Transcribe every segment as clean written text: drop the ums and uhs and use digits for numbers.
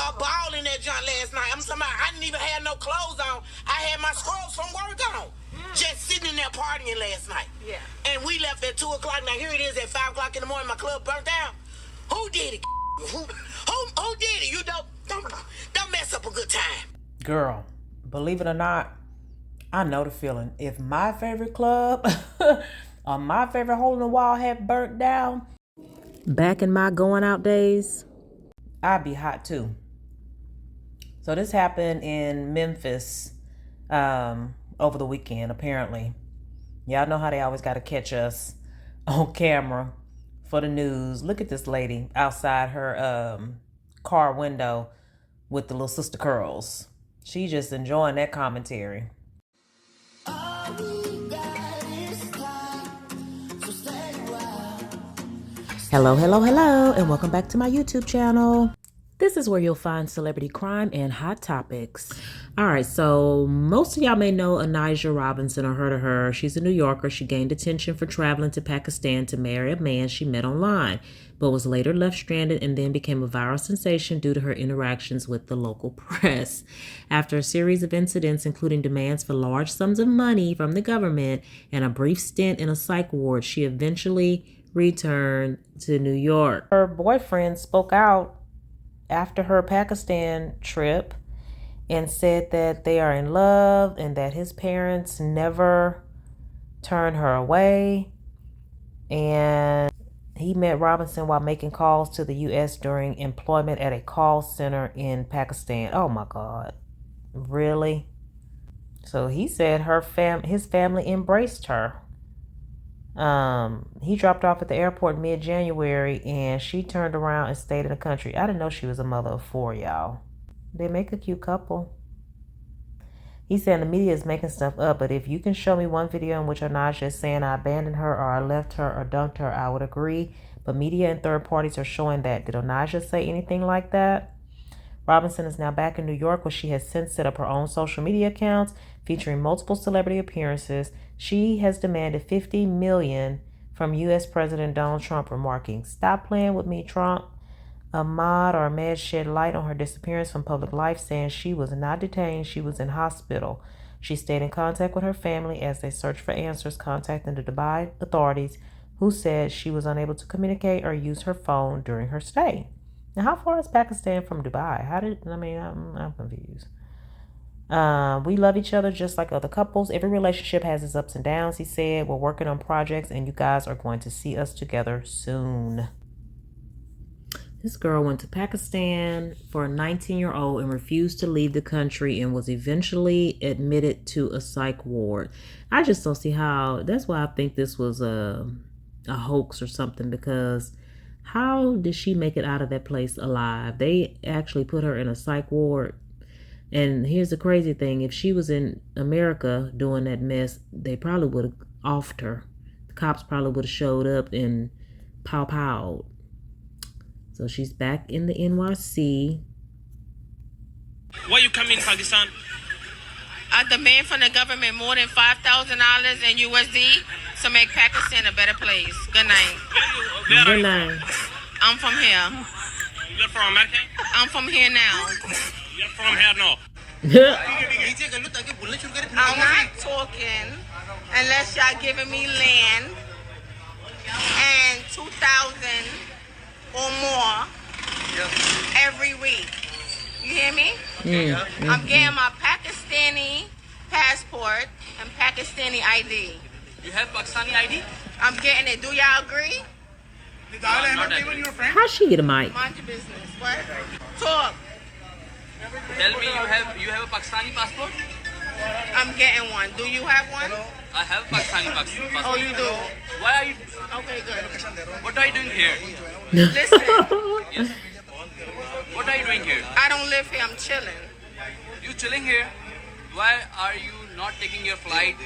a ball in that joint last night. I'm talking about, I didn't even have no clothes on. I had my scrubs from work on. Just sitting in there partying last night. Yeah. And we left at 2 o'clock. Now here it is at 5 o'clock in the morning. My club burnt down. Who did it? Who did it? You don't mess up a good time. Girl, believe it or not, I know the feeling. If my favorite club or my favorite hole in the wall had burnt down back in my going out days, I'd be hot too. So this happened in Memphis over the weekend, apparently. Y'all know how they always got to catch us on camera for the news. Look at this lady outside her car window with the little sister curls. She just enjoying that commentary. Hello, and welcome back to my YouTube channel. This is where you'll find celebrity crime and hot topics. All right, so most of y'all may know Onijah Robinson or heard of her. She's a New Yorker. She gained attention for traveling to Pakistan to marry a man she met online, but was later left stranded and then became a viral sensation due to her interactions with the local press. After a series of incidents, including demands for large sums of money from the government and a brief stint in a psych ward, she eventually returned to New York. Her boyfriend spoke out after her Pakistan trip and said that they are in love and that his parents never turned her away. And he met Robinson while making calls to the U.S. during employment at a call center in Pakistan. Oh my God. Really? So he said his family embraced her. He dropped off at the airport mid-January and she turned around and stayed in the country. I didn't know she was a mother of 4, y'all. They make a cute couple. He said the media is making stuff up, but if you can show me one video in which Onijah is saying I abandoned her or I left her or dumped her, I would agree. But media and third parties are showing that. Did Onijah say anything like that? Robinson is now back in New York, where she has since set up her own social media accounts featuring multiple celebrity appearances. She has demanded $50 million from U.S. President Donald Trump, remarking, "Stop playing with me, Trump." Ahmed shed light on her disappearance from public life, saying she was not detained, she was in hospital. She stayed in contact with her family as they searched for answers, contacting the Dubai authorities, who said she was unable to communicate or use her phone during her stay. Now, how far is Pakistan from Dubai? I'm confused. We love each other just like other couples. Every relationship has its ups and downs, he said. We're working on projects and you guys are going to see us together soon. This girl went to Pakistan for a 19-year-old and refused to leave the country and was eventually admitted to a psych ward. I just don't see how. That's why I think this was a hoax or something, because how did she make it out of that place alive? They actually put her in a psych ward. And here's the crazy thing. If she was in America doing that mess, they probably would have offed her. The cops probably would have showed up and pow-powed. So she's back in the NYC. Why you come in Pakistan? I demand from the government more than $5,000 in USD to make Pakistan a better place. Good night. Good night. I'm from here. You're from America? I'm from here now. You're from here now? I'm not talking unless y'all giving me land and 2,000 or more every week. You hear me? I'm getting my Pakistani passport and Pakistani ID. You have Pakistani ID? I'm getting it. Do y'all agree? How'd she get a mic? Mind your business. What? Talk. Tell me you have a Pakistani passport? I'm getting one. Do you have one? I have Pakistani passport. Oh, you do? Why are you? Okay, good. What are you doing here? Listen, Yes. What are you doing here? I don't live here. I'm chilling. You chilling here? Why are you not taking your flight?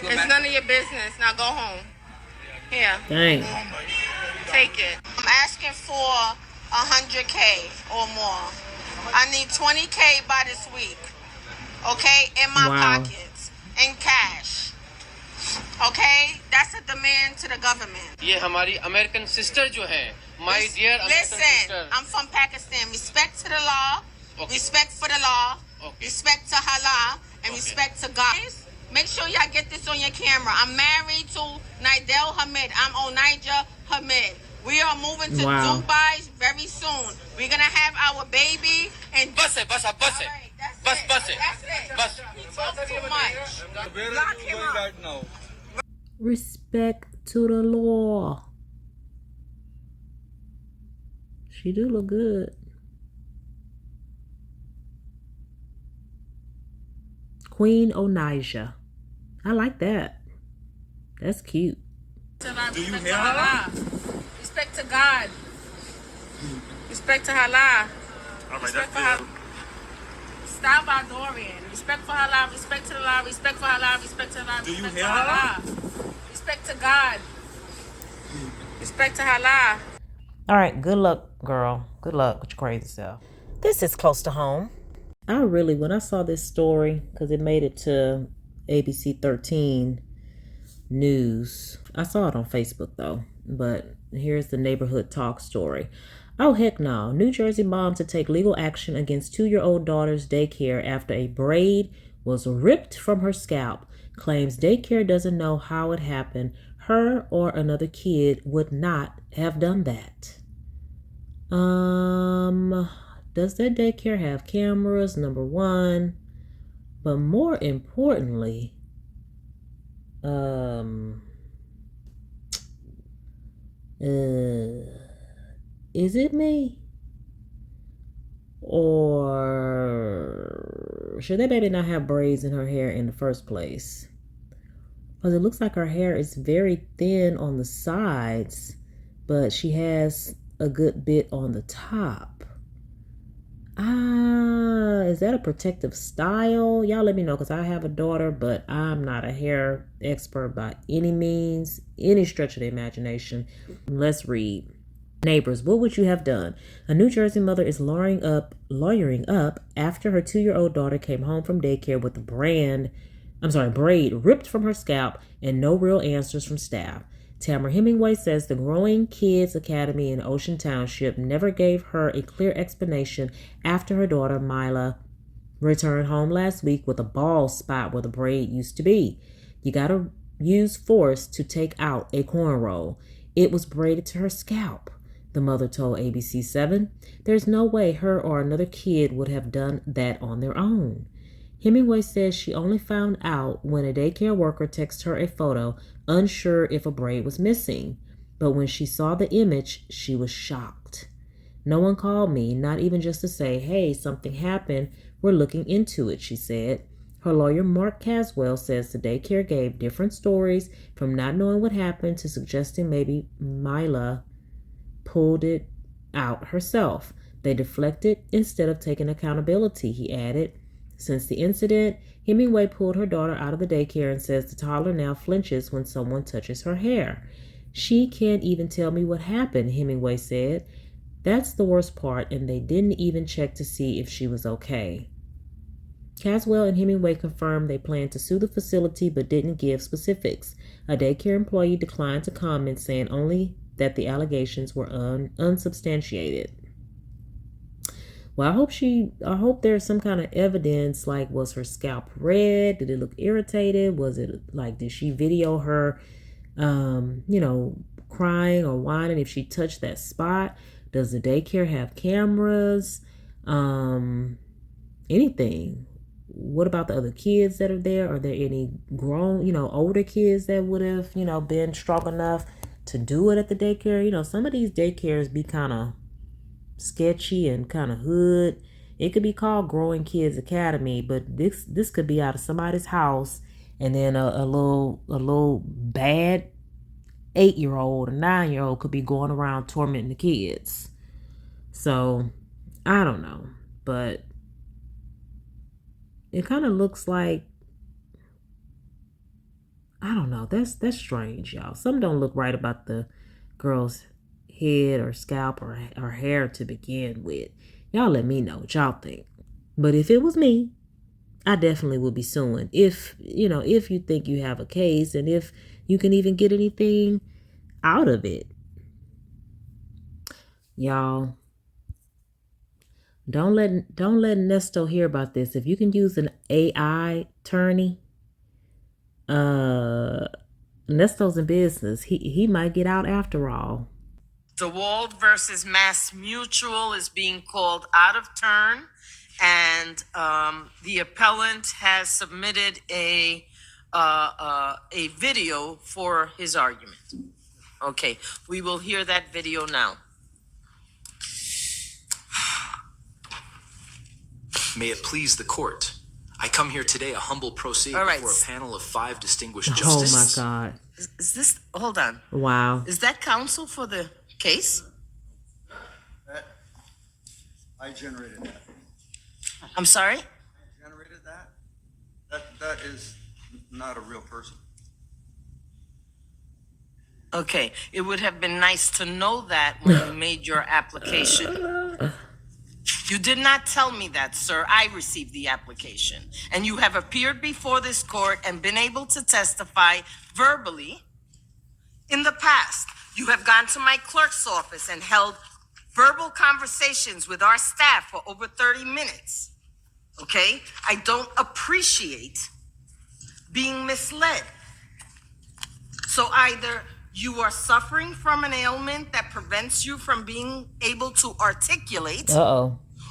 It's none of your business. Now go home. Here. Dang. Take it. I'm asking for 100K or more. I need 20K by this week. Okay? In my pockets. In cash. Okay? That's a demand to the government. ये हमारी American sister जो है, my dear American Listen, sister. I'm from Pakistan. Respect to the law. Okay. respect for the law, Okay. respect to halal, and Okay. respect to God. Make sure y'all get this on your camera. I'm married to Nidel Hamid. I'm Onijah Hamid. We are moving to Dubai very soon. We're gonna have our baby and Bus it. All right, that's it. Bus it. That's it. Bus. He talks too much. Where Lock are you him going up. right now? Respect to the law. She do look good. Queen Onijah. I like that. That's cute. Do you hear her? Respect to God. Respect to halal. All right, Respect for that's halal. Style Baldorian. Respect for halal. Respect to the law. Respect for halal. Respect to halal. Do you Respect hear to her? halal. Respect to God. Respect to halal. All right, good luck, girl. Good luck with your crazy self. This is close to home. When I saw this story, because it made it to ABC 13 News. I saw it on Facebook, though. But here's the neighborhood talk story. Oh, heck no. New Jersey mom to take legal action against 2-year-old daughter's daycare after a braid was ripped from her scalp. Claims daycare doesn't know how it happened. Her or another kid would not have done that. Does that daycare have cameras? Number one. But more importantly, is it me? Or should that baby not have braids in her hair in the first place? Because it looks like her hair is very thin on the sides, but she has a good bit on the top. Is that a protective style? Y'all let me know, because I have a daughter, but I'm not a hair expert by any means, any stretch of the imagination. Let's read. Neighbors, what would you have done? A New Jersey mother is lawyering up after her 2-year-old daughter came home from daycare with a braid ripped from her scalp and no real answers from staff. Tamara Hemingway says the Growing Kids Academy in Ocean Township never gave her a clear explanation after her daughter Mila returned home last week with a bald spot where the braid used to be. You gotta use force to take out a cornrow. It was braided to her scalp, the mother told ABC7. There's no way her or another kid would have done that on their own. Hemingway says she only found out when a daycare worker texted her a photo, unsure if a braid was missing. But when she saw the image, she was shocked. No one called me, not even just to say, hey, something happened. We're looking into it, she said. Her lawyer, Mark Caswell, says the daycare gave different stories, from not knowing what happened to suggesting maybe Mila pulled it out herself. They deflected instead of taking accountability, he added. Since the incident, Hemingway pulled her daughter out of the daycare and says the toddler now flinches when someone touches her hair. She can't even tell me what happened, Hemingway said. That's the worst part, and they didn't even check to see if she was okay. Caswell and Hemingway confirmed they planned to sue the facility but didn't give specifics. A daycare employee declined to comment, saying only that the allegations were unsubstantiated. Well, I hope there's some kind of evidence, like, was her scalp red? Did it look irritated? Was it like, did she video her, crying or whining if she touched that spot? Does the daycare have cameras? Anything? What about the other kids that are there? Are there any grown, older kids that would have, been strong enough to do it at the daycare? Some of these daycares be kind of sketchy and kind of hood. It could be called Growing Kids Academy, but this could be out of somebody's house, and then a little bad 8-year-old or 9-year-old could be going around tormenting the kids. So I don't know, but it kind of looks like, I don't know. That's strange, y'all. Something don't look right about the girl's head or scalp or hair to begin with. Y'all let me know what y'all think. But if it was me, I definitely would be suing. If you think you have a case and if you can even get anything out of it. Y'all, Don't let Nesto hear about this. If you can use an AI attorney, Nesto's in business. He might get out after all. DeWalt versus Mass Mutual is being called out of turn, and the appellant has submitted a video for his argument. Okay, we will hear that video now. May it please the court. I come here today a humble pro se before a panel of 5 distinguished justices. Oh my God. Is this, hold on. Wow. Is that counsel for the case? I generated that. I'm sorry? I generated that? That is not a real person. Okay, it would have been nice to know that when you made your application. You did not tell me that, sir. I received the application. And you have appeared before this court and been able to testify verbally in the past. You have gone to my clerk's office and held verbal conversations with our staff for over 30 minutes. Okay? I don't appreciate being misled. So either you are suffering from an ailment that prevents you from being able to articulate,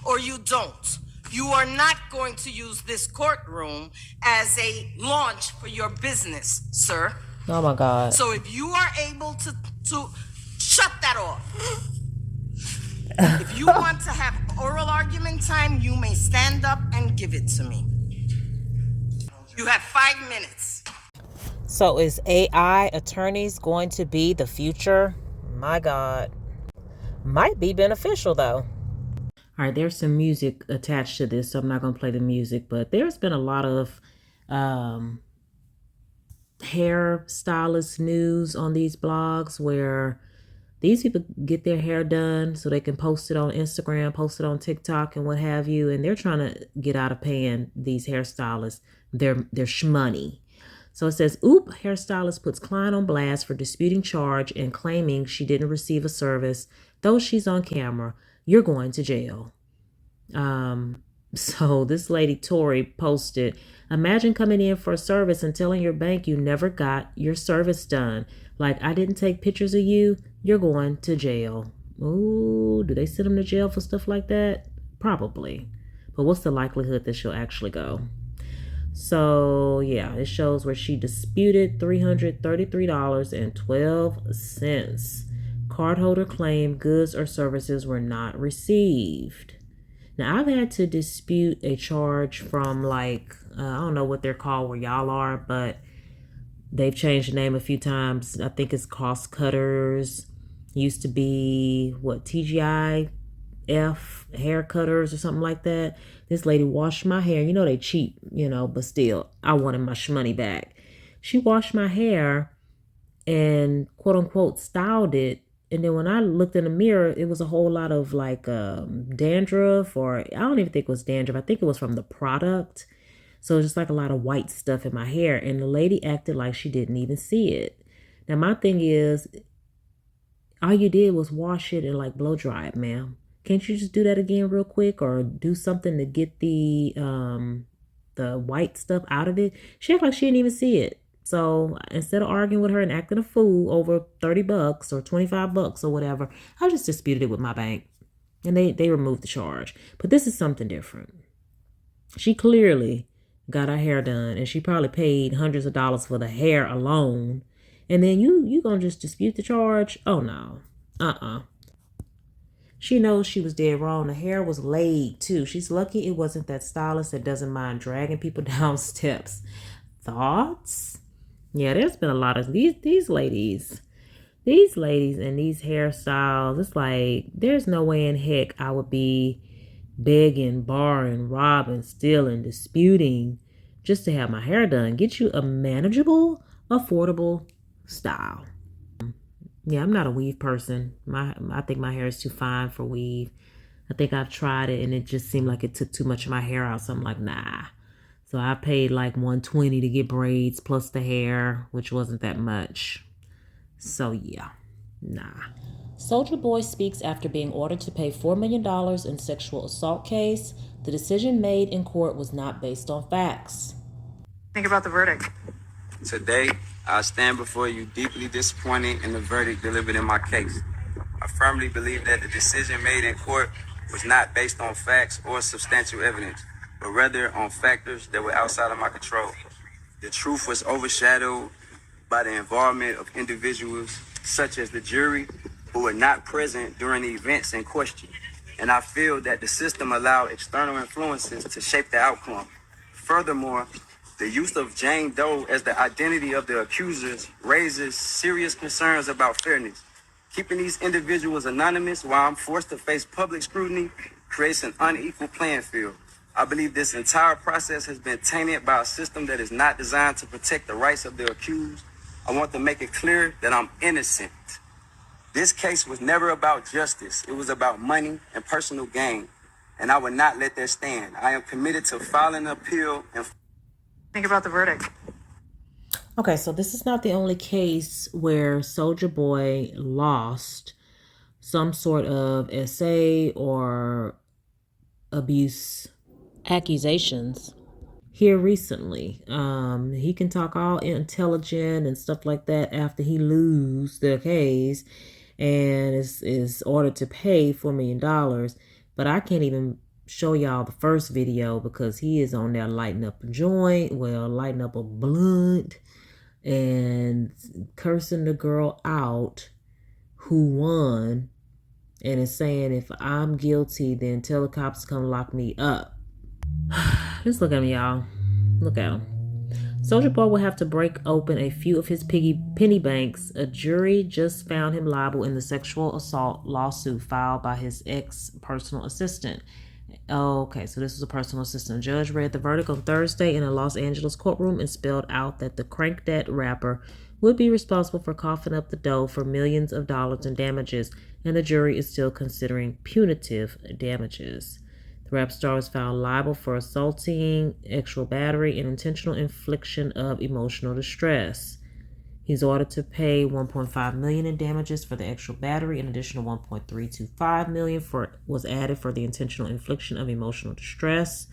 or you don't. You are not going to use this courtroom as a launch for your business, sir. Oh my God. So if you are able to shut that off. If you want to have oral argument time, you may stand up and give it to me. You have 5 minutes. So is AI attorneys going to be the future? My God. Might be beneficial though. All right, there's some music attached to this, so I'm not going to play the music, but there's been a lot of hairstylist news on these blogs where these people get their hair done so they can post it on Instagram, post it on TikTok and what have you, and they're trying to get out of paying these hairstylists their shmoney. So it says, oop, hairstylist puts client on blast for disputing charge and claiming she didn't receive a service, though she's on camera. You're going to jail. So this lady, Tori, posted, imagine coming in for a service and telling your bank you never got your service done. Like, I didn't take pictures of you. You're going to jail. Ooh, do they send them to jail for stuff like that? Probably. But what's the likelihood that she'll actually go? So, yeah, it shows where she disputed $333.12. Cardholder claimed goods or services were not received. Now, I've had to dispute a charge from like, I don't know what they're called where y'all are, but they've changed the name a few times. I think it's Cost Cutters. Used to be, TGIF hair cutters or something like that. This lady washed my hair. You know they cheap, but still, I wanted my shmoney back. She washed my hair and quote unquote styled it. And then when I looked in the mirror, it was a whole lot of like dandruff, or I don't even think it was dandruff. I think it was from the product. So it was just like a lot of white stuff in my hair. And the lady acted like she didn't even see it. Now my thing is, all you did was wash it and like blow dry it, ma'am. Can't you just do that again real quick, or do something to get the white stuff out of it? She acted like she didn't even see it. So instead of arguing with her and acting a fool over $30 or $25 or whatever, I just disputed it with my bank, and they removed the charge. But this is something different. She clearly got her hair done, and she probably paid hundreds of dollars for the hair alone. And then you gonna just dispute the charge? Oh no. She knows she was dead wrong. The hair was laid too. She's lucky it wasn't that stylist that doesn't mind dragging people down steps. Thoughts? Yeah, there's been a lot of these ladies and these hairstyles. It's like, there's no way in heck I would be begging, borrowing, robbing, stealing, disputing just to have my hair done. Get you a manageable, affordable style. Yeah, I'm not a weave person. I think my hair is too fine for weave. I think I've tried it and it just seemed like it took too much of my hair out. So I'm like, nah. So I paid like $120 to get braids plus the hair, which wasn't that much. So yeah, nah. Soulja Boy speaks after being ordered to pay $4 million in sexual assault case. The decision made in court was not based on facts. Think about the verdict. Today, I stand before you deeply disappointed in the verdict delivered in my case. I firmly believe that the decision made in court was not based on facts or substantial evidence, but rather on factors that were outside of my control. The truth was overshadowed by the involvement of individuals such as the jury who were not present during the events in question. And I feel that the system allowed external influences to shape the outcome. Furthermore, the use of Jane Doe as the identity of the accusers raises serious concerns about fairness. Keeping these individuals anonymous while I'm forced to face public scrutiny creates an unequal playing field. I believe this entire process has been tainted by a system that is not designed to protect the rights of the accused. I want to make it clear that I'm innocent. This case was never about justice. It was about money and personal gain. And I would not let that stand. I am committed to filing an appeal and think about the verdict. Okay, so this is not the only case where Soulja Boy lost some sort of essay or abuse accusations here recently. He can talk all intelligent and stuff like that after he lose the case and is ordered to pay $4 million. But I can't even show y'all the first video because he is on there lighting up a joint, lighting up a blunt and cursing the girl out who won and is saying, if I'm guilty, then tell the cops to come lock me up. Just look at him, y'all. Look at him. Soulja Boy will have to break open a few of his penny banks. A jury just found him liable in the sexual assault lawsuit filed by his ex-personal assistant. Okay, so this was a personal assistant. Judge read the verdict on Thursday in a Los Angeles courtroom and spelled out that the Crank That rapper would be responsible for coughing up the dough for millions of dollars in damages, and the jury is still considering punitive damages. The rap star was found liable for assaulting, sexual battery, and intentional infliction of emotional distress. He's ordered to pay $1.5 million in damages for the sexual battery. An additional $1.325 million was added for the intentional infliction of emotional distress.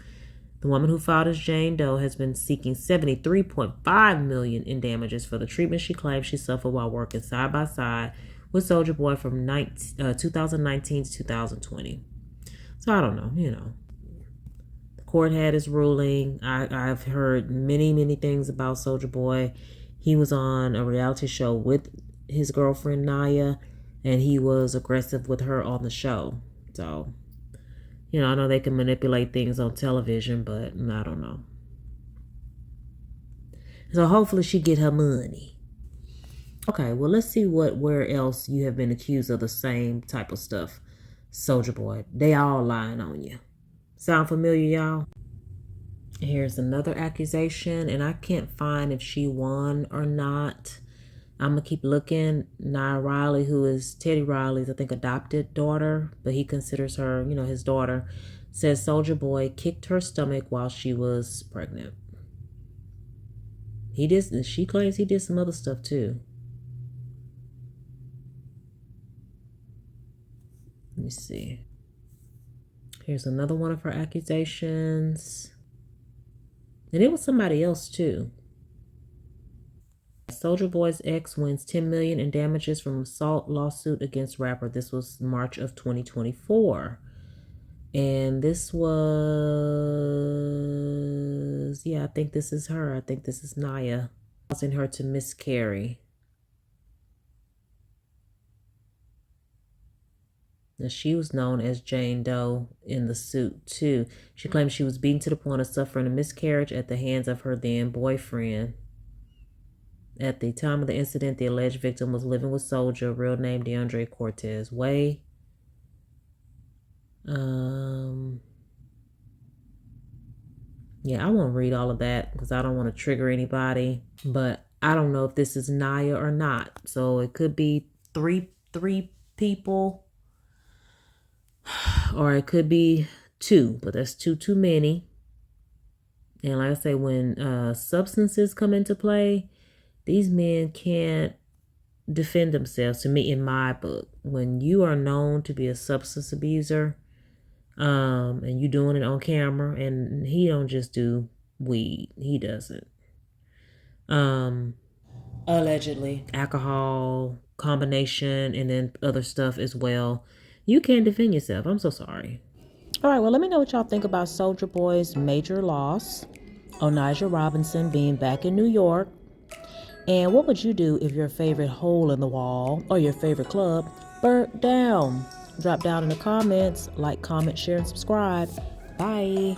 The woman who filed as Jane Doe has been seeking $73.5 million in damages for the treatment she claims she suffered while working side by side with Soulja Boy from 2019 to 2020. So I don't know, The court had its ruling. I've heard many things about Soulja Boy. He was on a reality show with his girlfriend, Naya, and he was aggressive with her on the show. So, I know they can manipulate things on television, but I don't know. So hopefully she get her money. Okay, well, let's see where else you have been accused of the same type of stuff. Soulja Boy, they all lying on you. Sound familiar, y'all? Here's another accusation, and I can't find if she won or not. I'm going to keep looking. Nia Riley, who is Teddy Riley's, I think, adopted daughter, but he considers her, his daughter, says Soulja Boy kicked her stomach while she was pregnant. She claims he did some other stuff, too. Let me see. Here's another one of her accusations. And it was somebody else, too. Soulja Boy's ex wins $10 million in damages from assault lawsuit against rapper. This was March of 2024. And this was, I think this is her. I think this is Naya, causing her to miscarry. Now, she was known as Jane Doe in the suit, too. She claimed she was beaten to the point of suffering a miscarriage at the hands of her then boyfriend. At the time of the incident, the alleged victim was living with Soulja, real name DeAndre Cortez Way. I won't read all of that because I don't want to trigger anybody. But I don't know if this is Naya or not. So it could be three people. Or it could be 2, but that's too many. And like I say, when substances come into play, these men can't defend themselves. To me, in my book, when you are known to be a substance abuser, and you doing it on camera, and he don't just do weed, he does it. Allegedly, alcohol combination, and then other stuff as well. You can't defend yourself. I'm so sorry. All right, well, let me know what y'all think about Soulja Boy's major loss, Onijah Robinson being back in New York. And what would you do if your favorite hole in the wall or your favorite club burnt down? Drop down in the comments, like, comment, share, and subscribe. Bye.